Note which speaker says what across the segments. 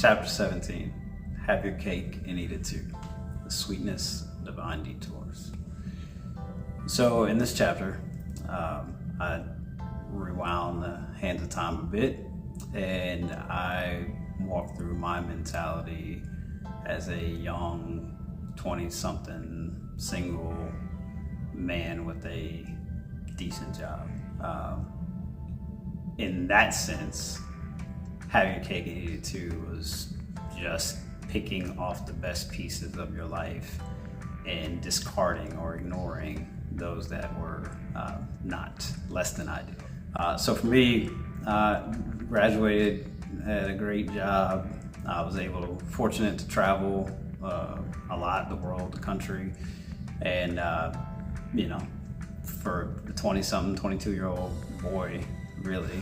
Speaker 1: Chapter 17, Have Your Cake and Eat It Too. The Sweetness, Divine Detours. So in this chapter, I rewound the hands of time a bit, and I walked through my mentality as a young 20-something single man with a decent job. In that sense, having your cake and eat it too was just picking off the best pieces of your life and discarding or ignoring those that were not less than ideal. So for me, graduated, had a great job. I was fortunate to travel a lot, the world, the country, and for a 20-something, 22-year-old boy, really,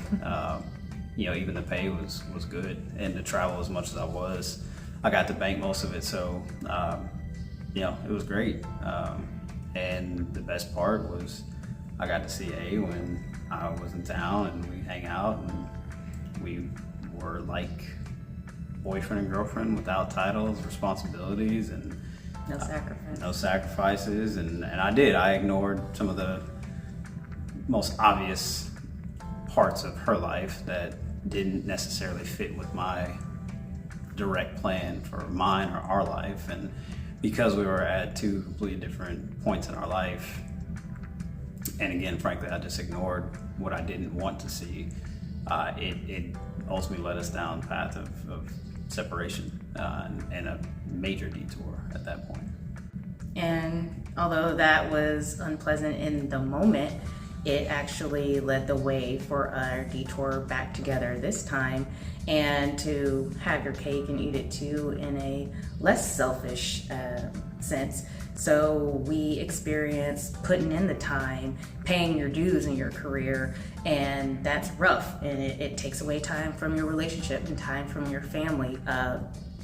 Speaker 1: even the pay was good, and to travel as much as I got to bank most of it, so it was great. And the best part was I got to see A when I was in town, and we hang out, and we were like boyfriend and girlfriend without responsibilities, and no sacrifices, and I ignored some of the most obvious parts of her life that didn't necessarily fit with my direct plan for mine or our life. And because we were at two completely different points in our life, and again, frankly, I just ignored what I didn't want to see, it ultimately led us down the path of separation and a major detour at that point.
Speaker 2: And although that was unpleasant in the moment, it actually led the way for our detour back together this time, and to have your cake and eat it too in a less selfish sense. So we experienced putting in the time, paying your dues in your career, and that's rough, and it takes away time from your relationship and time from your family.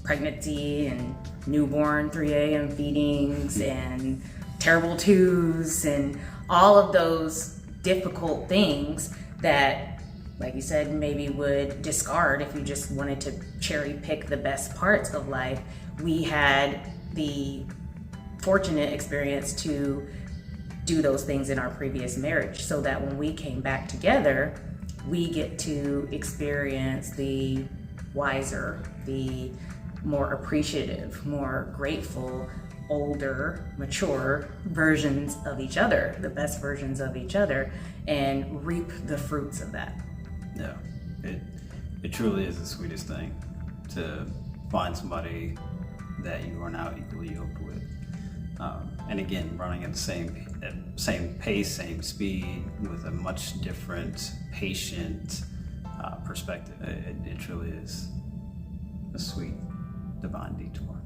Speaker 2: Pregnancy and newborn 3 a.m. feedings and terrible twos and all of those difficult things that, like you said, maybe would discard if you just wanted to cherry pick the best parts of life. We had the fortunate experience to do those things in our previous marriage, so that when we came back together, we get to experience the wiser, the more appreciative, more grateful, older, mature versions of each other, the best versions of each other, and reap the fruits of that.
Speaker 1: Yeah, it truly is the sweetest thing to find somebody that you are now equally yoked with. And again, running at the same pace, same speed, with a much different, patient perspective. It truly is a sweet, divine detour.